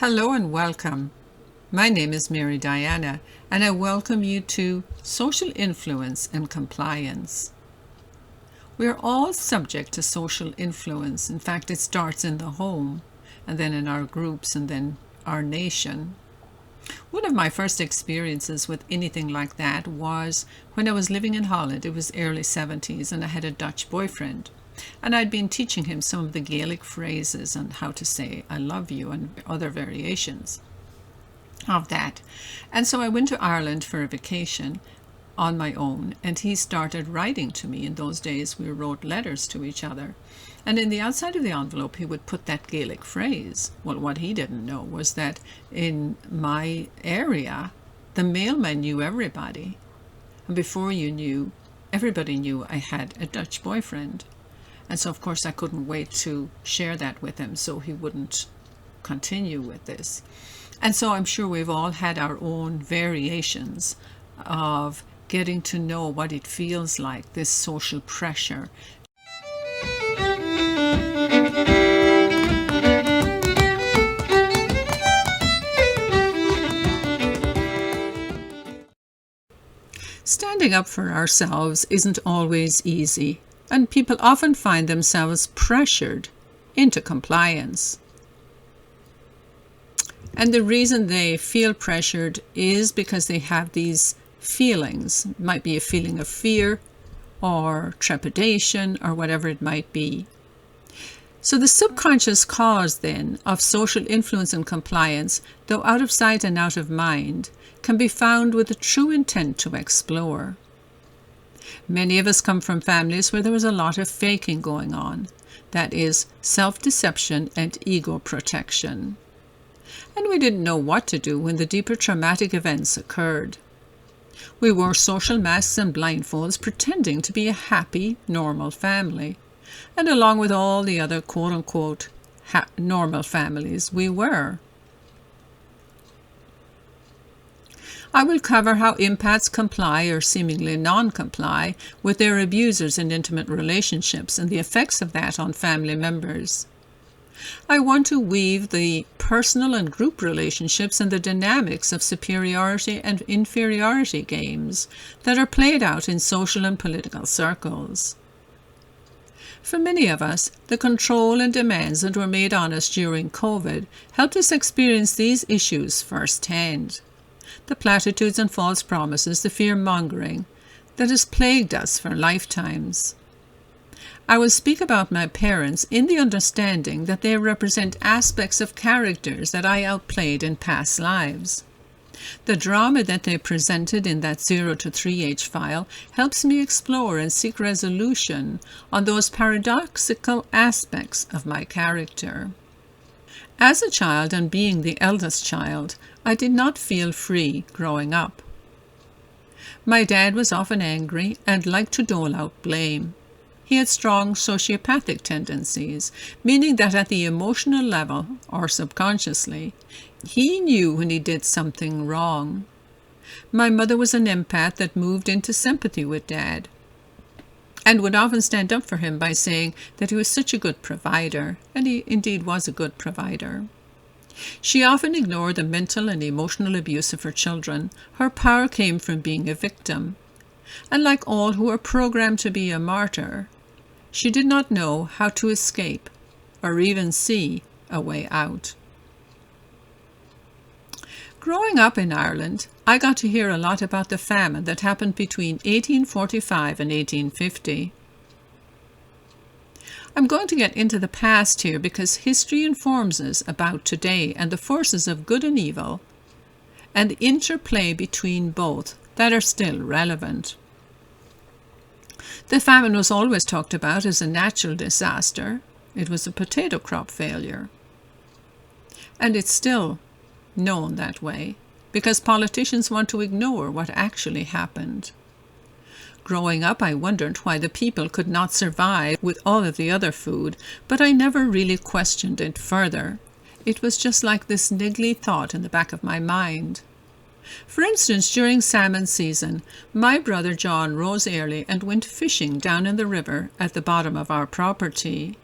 Hello and welcome. My name is Mary Diana, and I welcome you to Social Influence and Compliance. We are all subject to social influence. In fact, it starts in the home, and then in our groups, and then our nation. One of my first experiences with anything like that was when I was living in Holland. It was early 70s, and I had a Dutch boyfriend. And I'd been teaching him some of the Gaelic phrases and how to say I love you and other variations of that. And so I went to Ireland for a vacation on my own, and he started writing to me. In those days we wrote letters to each other, and in the outside of the envelope he would put that Gaelic phrase. Well, what he didn't know was that in my area the mailman knew everybody, and before you knew, everybody knew I had a Dutch boyfriend. And so, of course, I couldn't wait to share that with him so he wouldn't continue with this. And so I'm sure we've all had our own variations of getting to know what it feels like, this social pressure. Standing up for ourselves isn't always easy, and people often find themselves pressured into compliance. And the reason they feel pressured is because they have these feelings. It might be a feeling of fear or trepidation or whatever it might be. So the subconscious cause then of social influence and compliance, though out of sight and out of mind, can be found with a true intent to explore. Many of us come from families where there was a lot of faking going on. That is, self-deception and ego protection. And we didn't know what to do when the deeper traumatic events occurred. We wore social masks and blindfolds, pretending to be a happy, normal family. And along with all the other quote-unquote normal families, we were. I will cover how empaths comply or seemingly non-comply with their abusers in intimate relationships and the effects of that on family members. I want to weave the personal and group relationships and the dynamics of superiority and inferiority games that are played out in social and political circles. For many of us, the control and demands that were made on us during COVID helped us experience these issues firsthand. The platitudes and false promises, the fear-mongering that has plagued us for lifetimes. I will speak about my parents in the understanding that they represent aspects of characters that I outplayed in past lives. The drama that they presented in that 0 to 3H file helps me explore and seek resolution on those paradoxical aspects of my character. As a child and being the eldest child, I did not feel free growing up. My dad was often angry and liked to dole out blame. He had strong sociopathic tendencies, meaning that at the emotional level, or subconsciously, he knew when he did something wrong. My mother was an empath that moved into sympathy with Dad, and would often stand up for him by saying that he was such a good provider, and he indeed was a good provider. She often ignored the mental and emotional abuse of her children. Her power came from being a victim. And like all who are programmed to be a martyr, she did not know how to escape or even see a way out. Growing up in Ireland, I got to hear a lot about the famine that happened between 1845 and 1850. I'm going to get into the past here because history informs us about today and the forces of good and evil and the interplay between both that are still relevant. The famine was always talked about as a natural disaster. It was a potato crop failure. And it's still known that way because politicians want to ignore what actually happened. Growing up, I wondered why the people could not survive with all of the other food, but I never really questioned it further. It was just like this niggly thought in the back of my mind. For instance, during salmon season, my brother John rose early and went fishing down in the river at the bottom of our property.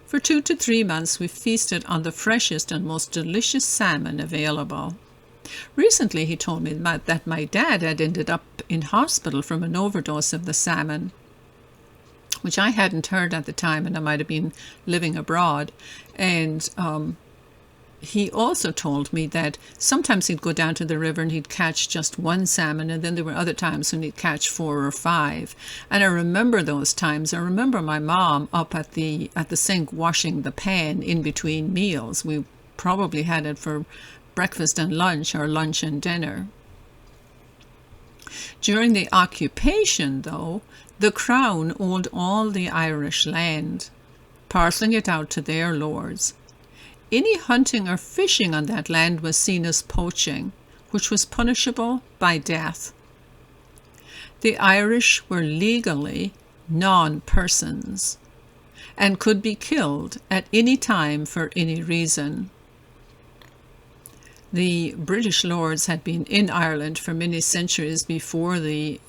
For 2 to 3 months we feasted on the freshest and most delicious salmon available. Recently he told me that my dad had ended up in hospital from an overdose of the salmon, which I hadn't heard at the time, and I might have been living abroad. And he also told me that sometimes he'd go down to the river and he'd catch just one salmon, and then there were other times when he'd catch 4 or 5. And I remember those times. I remember my mom up at the sink washing the pan in between meals. We probably had it for breakfast and lunch, or lunch and dinner. During the occupation, though, the Crown owned all the Irish land, parcelling it out to their lords. Any hunting or fishing on that land was seen as poaching, which was punishable by death. The Irish were legally non-persons and could be killed at any time for any reason. The British lords had been in Ireland for many centuries before the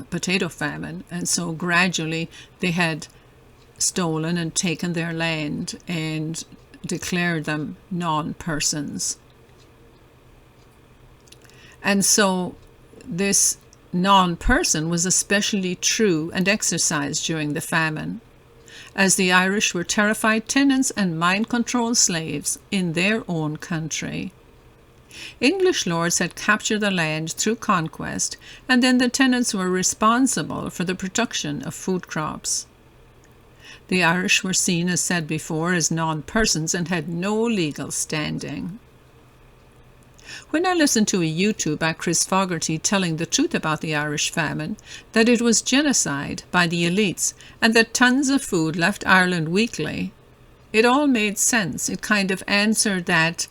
potato famine, and so gradually they had stolen and taken their land and declared them non-persons. And so this non-person was especially true and exercised during the famine, as the Irish were terrified tenants and mind-controlled slaves in their own country. English lords had captured the land through conquest, and then the tenants were responsible for the production of food crops. The Irish were seen, as said before, as non-persons and had no legal standing. When I listened to a YouTube by Chris Fogarty telling the truth about the Irish famine, that it was genocide by the elites and that tons of food left Ireland weekly, it all made sense. It kind of answered that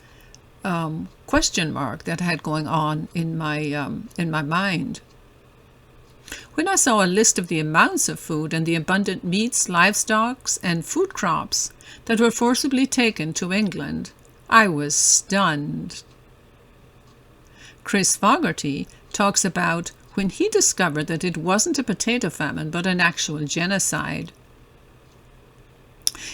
question mark that I had going on in my mind. When I saw a list of the amounts of food and the abundant meats, livestock, and food crops that were forcibly taken to England, I was stunned. Chris Fogarty talks about when he discovered that it wasn't a potato famine but an actual genocide.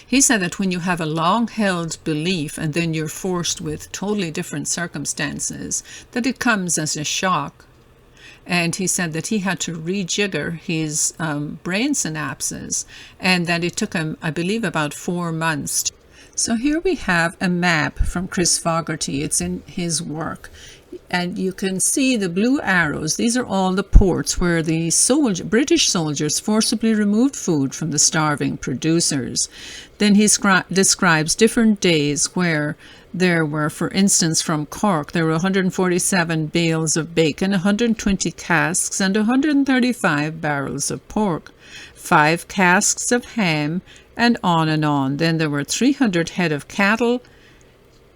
He said that when you have a long-held belief and then you're forced with totally different circumstances, that it comes as a shock. And he said that he had to rejigger his brain synapses, and that it took him, I believe, about 4 months. So here we have a map from Chris Fogarty. It's in his work. And you can see the blue arrows. These are all the ports where the British soldiers forcibly removed food from the starving producers. Then he describes different days where there were, for instance, from Cork, there were 147 bales of bacon, 120 casks, and 135 barrels of pork, 5 casks of ham, and on and on. Then there were 300 head of cattle,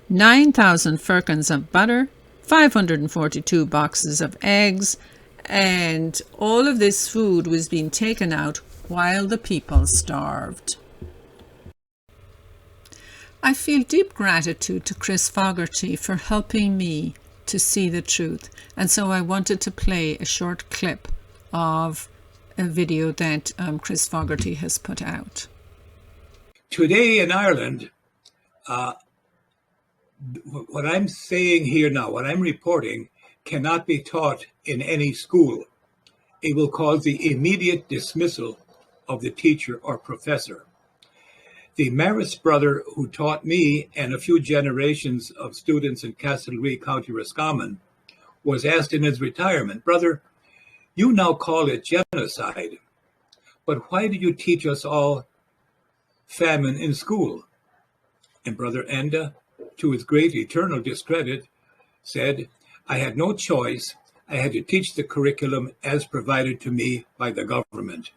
9,000 firkins of butter, 542 boxes of eggs, and all of this food was being taken out while the people starved. I feel deep gratitude to Chris Fogarty for helping me to see the truth, and so I wanted to play a short clip of a video that Chris Fogarty has put out. Today in Ireland, what I'm saying here now, what I'm reporting, cannot be taught in any school. It will cause the immediate dismissal of the teacher or professor. The Maris brother who taught me and a few generations of students in Castlereagh, County Roscommon, was asked in his retirement, "Brother, you now call it genocide, but why do you teach us all famine in school?" And Brother Enda, to his great eternal discredit, said, "I had no choice. I had to teach the curriculum as provided to me by the government."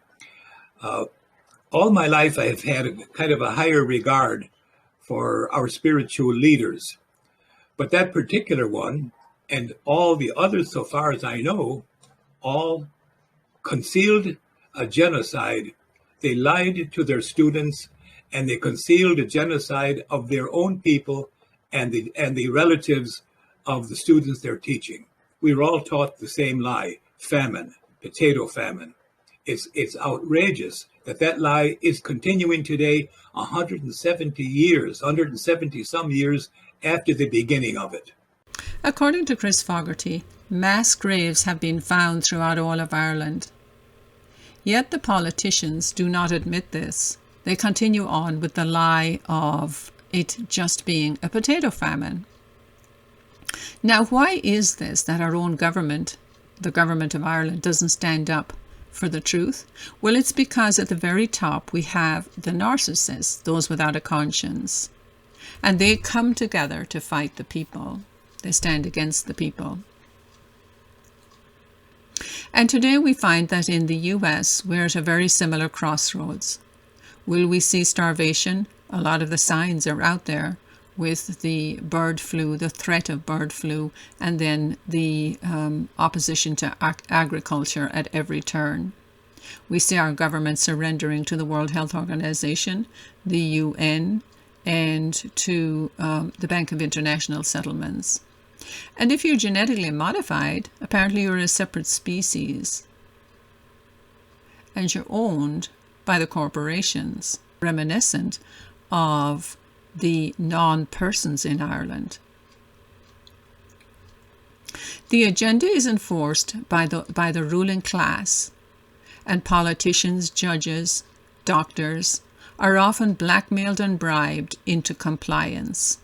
All my life, I have had a kind of a higher regard for our spiritual leaders. But that particular one, and all the others so far as I know, all concealed a genocide. They lied to their students, and they concealed a genocide of their own people and the relatives of the students they're teaching. We were all taught the same lie: famine, potato famine. It's outrageous that lie is continuing today 170 some years after the beginning of it. According to Chris Fogarty, mass graves have been found throughout all of Ireland. Yet the politicians do not admit this. They continue on with the lie of it just being a potato famine. Now, why is this that our own government, the government of Ireland, doesn't stand up for the truth? Well, it's because at the very top we have the narcissists, those without a conscience. And they come together to fight the people. They stand against the people. And today we find that in the US, we're at a very similar crossroads. Will we see starvation? A lot of the signs are out there with the bird flu, the threat of bird flu, and then the opposition to agriculture at every turn. We see our government surrendering to the World Health Organization, the UN, and to the Bank of International Settlements. And if you're genetically modified, apparently you're a separate species. And you're owned by the corporations, reminiscent of the non-persons in Ireland. The agenda is enforced by the ruling class, and politicians, judges, doctors are often blackmailed and bribed into compliance.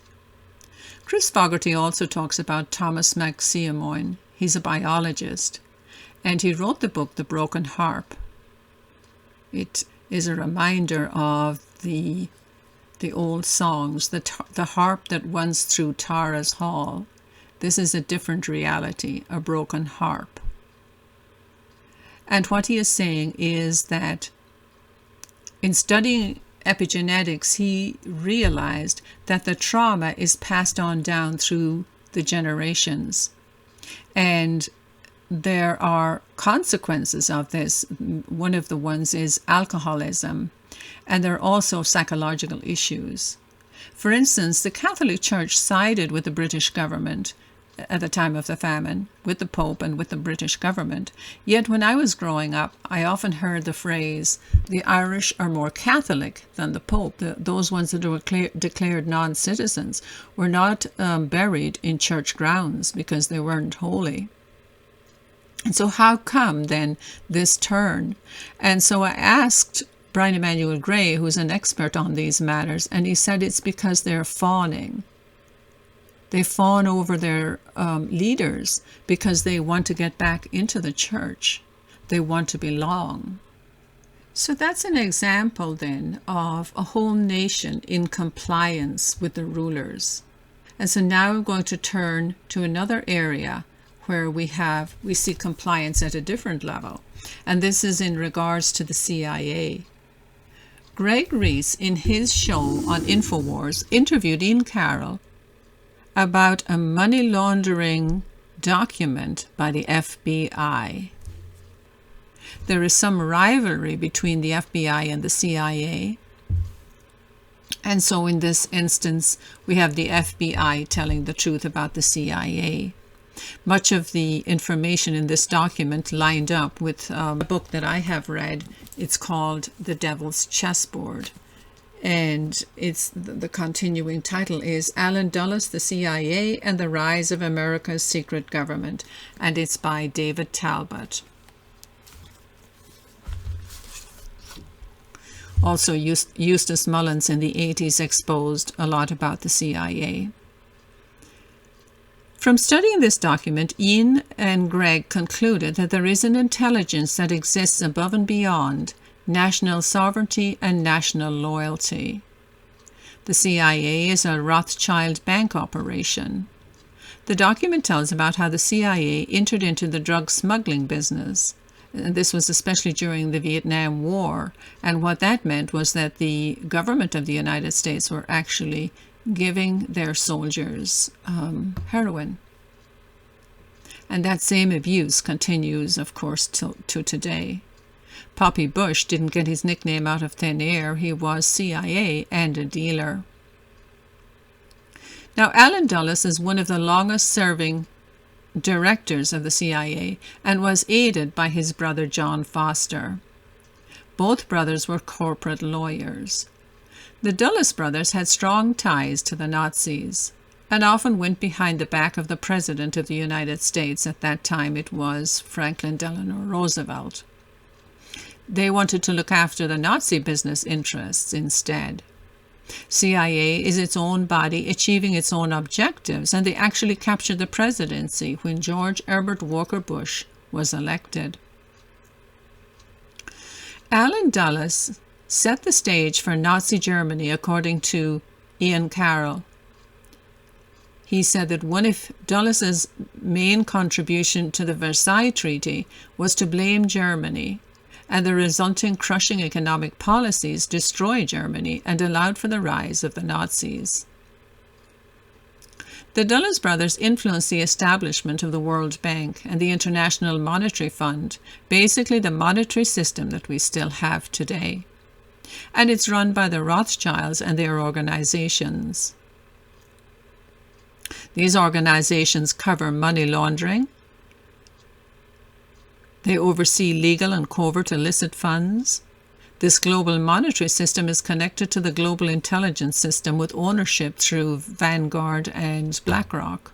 Chris Fogarty also talks about Thomas McSiamoin. He's a biologist, and he wrote the book The Broken Harp. It is a reminder of the old songs, the harp that runs through Tara's hall. This is a different reality, a broken harp. And what he is saying is that in studying epigenetics, he realized that the trauma is passed on down through the generations. And there are consequences of this. One of the ones is alcoholism. And there are also psychological issues. For instance, the Catholic Church sided with the British government at the time of the famine, with the Pope and with the British government. Yet when I was growing up, I often heard the phrase, the Irish are more Catholic than the Pope. Those ones that were declared non-citizens were not buried in church grounds because they weren't holy. And so how come then this turn? And so I asked Brian Emanuel Gray, who's an expert on these matters, and he said it's because they're fawning. They fawn over their leaders because they want to get back into the church. They want to belong. So that's an example then of a whole nation in compliance with the rulers. And so now I'm going to turn to another area where we see compliance at a different level. And this is in regards to the CIA. Greg Reese, in his show on InfoWars, interviewed Ian Carroll about a money laundering document by the FBI. There is some rivalry between the FBI and the CIA. And so in this instance, we have the FBI telling the truth about the CIA. Much of the information in this document lined up with a book that I have read. It's called The Devil's Chessboard. And the continuing title is Alan Dulles, the CIA, and the Rise of America's Secret Government. And it's by David Talbot. Also, Eustace Mullins in the 80s exposed a lot about the CIA. From studying this document, Ian and Greg concluded that there is an intelligence that exists above and beyond national sovereignty and national loyalty. The CIA is a Rothschild bank operation. The document tells about how the CIA entered into the drug smuggling business. And this was especially during the Vietnam War. And what that meant was that the government of the United States were actually giving their soldiers heroin. And that same abuse continues, of course, to today. Poppy Bush didn't get his nickname out of thin air. He was CIA and a dealer. Now, Alan Dulles is one of the longest-serving directors of the CIA and was aided by his brother John Foster. Both brothers were corporate lawyers. The Dulles brothers had strong ties to the Nazis and often went behind the back of the President of the United States. At that time it was Franklin Delano Roosevelt. They wanted to look after the Nazi business interests instead. CIA is its own body achieving its own objectives, and they actually captured the presidency when George Herbert Walker Bush was elected. Allen Dulles set the stage for Nazi Germany, according to Ian Carroll. He said that one of Dulles's main contribution to the Versailles Treaty was to blame Germany, and the resulting crushing economic policies destroyed Germany and allowed for the rise of the Nazis. The Dulles brothers influenced the establishment of the World Bank and the International Monetary Fund, basically the monetary system that we still have today. And it's run by the Rothschilds and their organizations. These organizations cover money laundering. They oversee legal and covert illicit funds. This global monetary system is connected to the global intelligence system with ownership through Vanguard and BlackRock.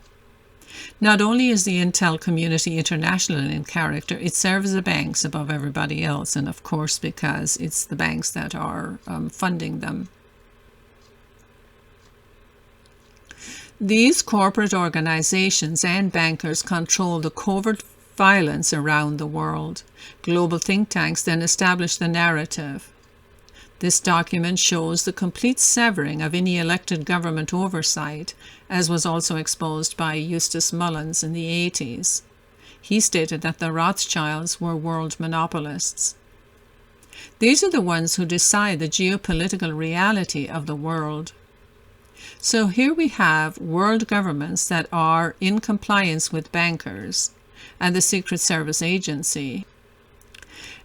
Not only is the intel community international in character, it serves the banks above everybody else, and of course because it's the banks that are funding them. These corporate organizations and bankers control the covert violence around the world. Global think tanks then establish the narrative. This document shows the complete severing of any elected government oversight, as was also exposed by Eustace Mullins in the 80s. He stated that the Rothschilds were world monopolists. These are the ones who decide the geopolitical reality of the world. So here we have world governments that are in compliance with bankers and the Secret Service Agency.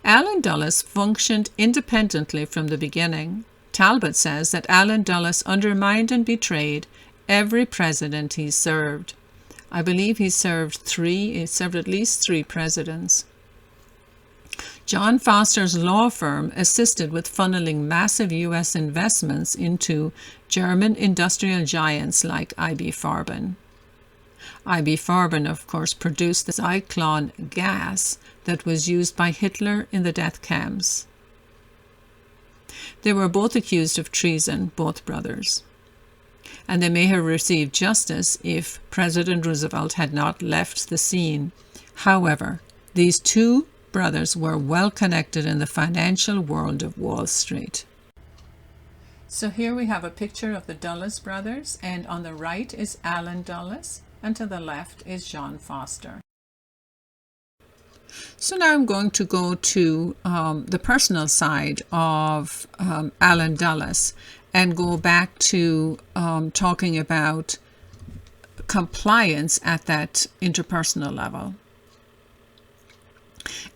Allen Dulles functioned independently from the beginning. Talbot says that Allen Dulles undermined and betrayed every president he served. I believe he served at least three presidents. John Foster's law firm assisted with funneling massive U.S. investments into German industrial giants like I.B. Farben. I.B. Farben, of course, produced the Zyklon gas that was used by Hitler in the death camps. They were both accused of treason, both brothers, and they may have received justice if President Roosevelt had not left the scene. However, these two brothers were well connected in the financial world of Wall Street. So here we have a picture of the Dulles brothers, and on the right is Allen Dulles, and to the left is John Foster. So now I'm going to go to the personal side of Allen Dulles and go back to talking about compliance at that interpersonal level.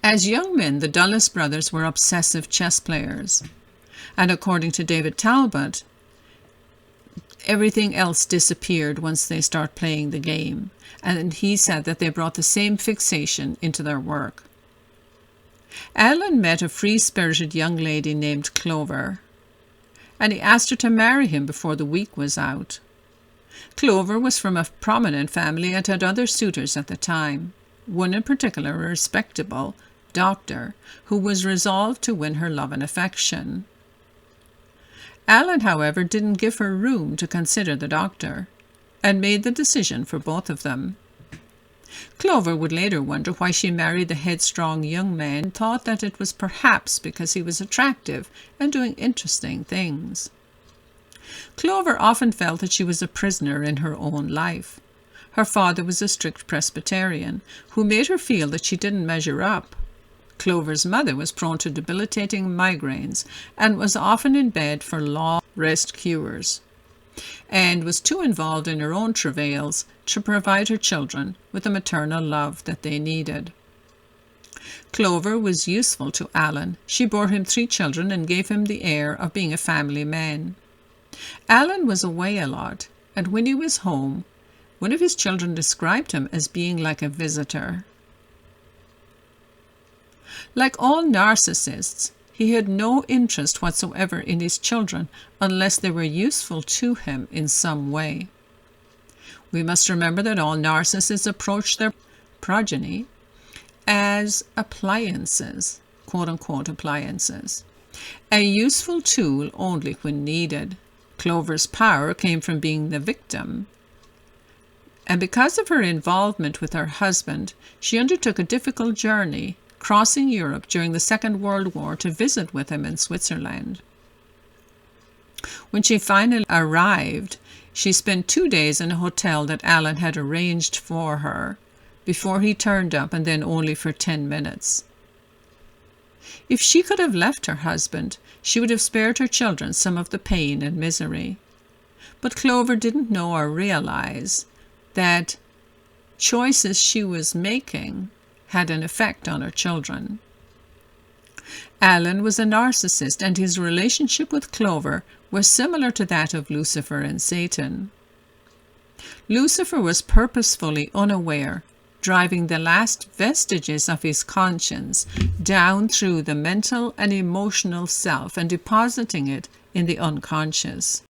As young men, the Dulles brothers were obsessive chess players, and according to David Talbot, everything else disappeared once they start playing the game, and he said that they brought the same fixation into their work. Allen met a free-spirited young lady named Clover, and he asked her to marry him before the week was out. Clover was from a prominent family and had other suitors at the time, one in particular, a respectable doctor, who was resolved to win her love and affection. Allen, however, didn't give her room to consider the doctor, and made the decision for both of them. Clover would later wonder why she married the headstrong young man, and thought that it was perhaps because he was attractive and doing interesting things. Clover often felt that she was a prisoner in her own life. Her father was a strict Presbyterian, who made her feel that she didn't measure up. Clover's mother was prone to debilitating migraines and was often in bed for long rest cures, and was too involved in her own travails to provide her children with the maternal love that they needed. Clover was useful to Allen. She bore him 3 children and gave him the air of being a family man. Allen was away a lot, and when he was home, one of his children described him as being like a visitor. Like all narcissists, he had no interest whatsoever in his children unless they were useful to him in some way. We must remember that all narcissists approach their progeny as appliances, quote-unquote appliances, a useful tool only when needed. Clover's power came from being the victim, and because of her involvement with her husband, she undertook a difficult journey, crossing Europe during the Second World War to visit with him in Switzerland. When she finally arrived, she spent 2 days in a hotel that Alan had arranged for her before he turned up, and then only for 10 minutes. If she could have left her husband, she would have spared her children some of the pain and misery. But Clover didn't know or realize that choices she was making had an effect on her children. Alan was a narcissist, and his relationship with Clover was similar to that of Lucifer and Satan. Lucifer was purposefully unaware, driving the last vestiges of his conscience down through the mental and emotional self and depositing it in the unconscious.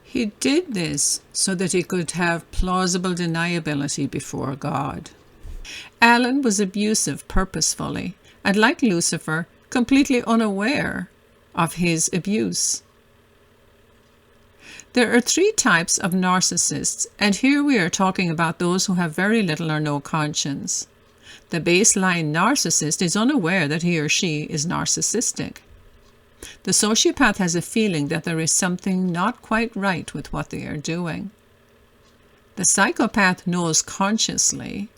He did this so that he could have plausible deniability before God. Alan was abusive purposefully, and like Lucifer, completely unaware of his abuse. There are 3 types of narcissists, and here we are talking about those who have very little or no conscience. The baseline narcissist is unaware that he or she is narcissistic. The sociopath has a feeling that there is something not quite right with what they are doing. The psychopath knows consciously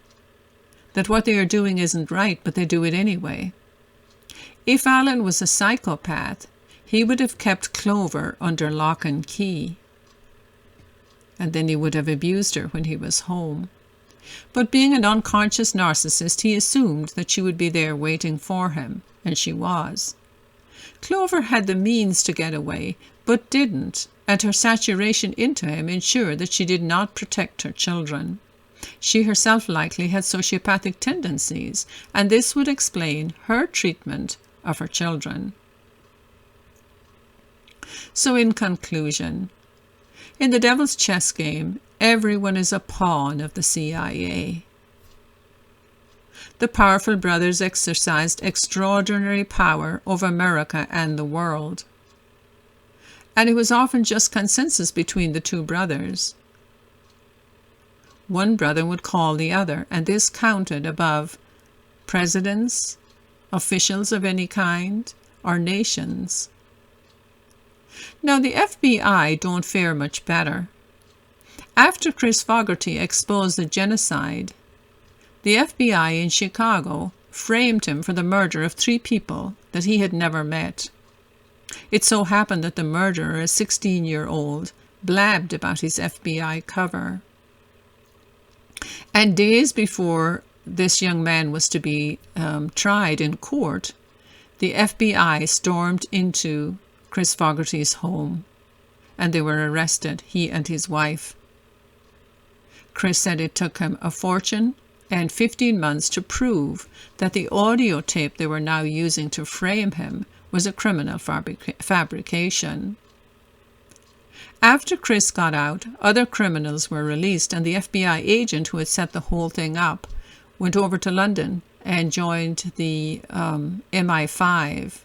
that what they are doing isn't right, but they do it anyway. If Alan was a psychopath, he would have kept Clover under lock and key, and then he would have abused her when he was home. But being an unconscious narcissist, he assumed that she would be there waiting for him, and she was. Clover had the means to get away, but didn't, and her saturation into him ensured that she did not protect her children. She herself likely had sociopathic tendencies, and this would explain her treatment of her children. So in conclusion, in the devil's chess game, everyone is a pawn of the CIA. The powerful brothers exercised extraordinary power over America and the world. And it was often just consensus between the 2 brothers. One brother would call the other, and this counted above presidents, officials of any kind, or nations. Now, the FBI don't fare much better. After Chris Fogarty exposed the genocide, the FBI in Chicago framed him for the murder of 3 people that he had never met. It so happened that the murderer, a 16-year-old, blabbed about his FBI cover. And days before this young man was to be tried in court, the FBI stormed into Chris Fogarty's home, and they were arrested, he and his wife. Chris said it took him a fortune and 15 months to prove that the audio tape they were now using to frame him was a criminal fabrication. After Chris got out, other criminals were released, and the FBI agent who had set the whole thing up went over to London and joined the MI5.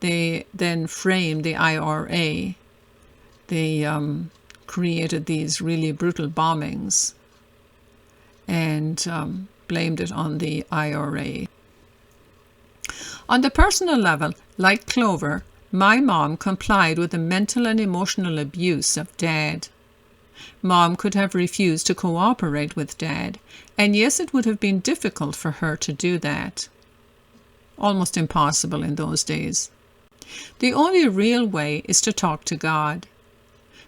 They then framed the IRA. They created these really brutal bombings and blamed it on the IRA. On the personal level, like Clover, my mom complied with the mental and emotional abuse of Dad. Mom could have refused to cooperate with Dad, and yes, it would have been difficult for her to do that. Almost impossible in those days. The only real way is to talk to God.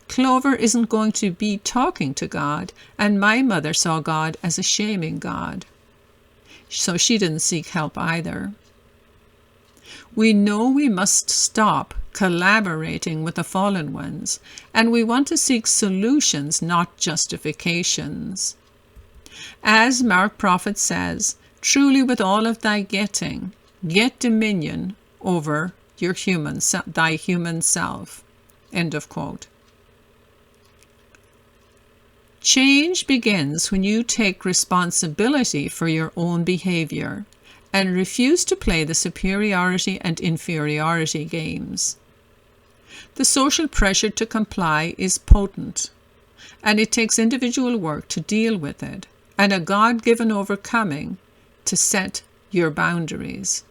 Clover isn't going to be talking to God, and my mother saw God as a shaming God. So she didn't seek help either. We know we must stop collaborating with the fallen ones, and we want to seek solutions, not justifications. As Mark Prophet says, truly with all of thy getting, get dominion over your thy human self. End of quote. Change begins when you take responsibility for your own behavior and refuse to play the superiority and inferiority games. The social pressure to comply is potent, and it takes individual work to deal with it, and a God-given overcoming to set your boundaries.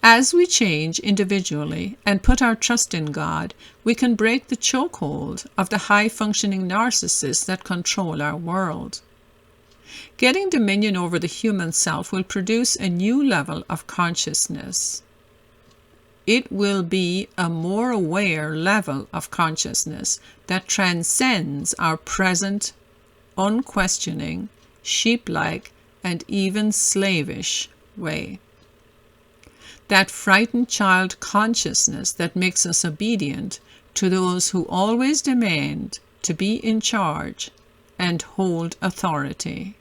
As we change individually and put our trust in God, we can break the chokehold of the high-functioning narcissists that control our world. Getting dominion over the human self will produce a new level of consciousness. It will be a more aware level of consciousness that transcends our present, unquestioning, sheep-like, and even slavish way. That frightened child consciousness that makes us obedient to those who always demand to be in charge and hold authority.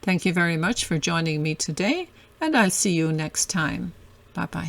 Thank you very much for joining me today, and I'll see you next time. Bye-bye.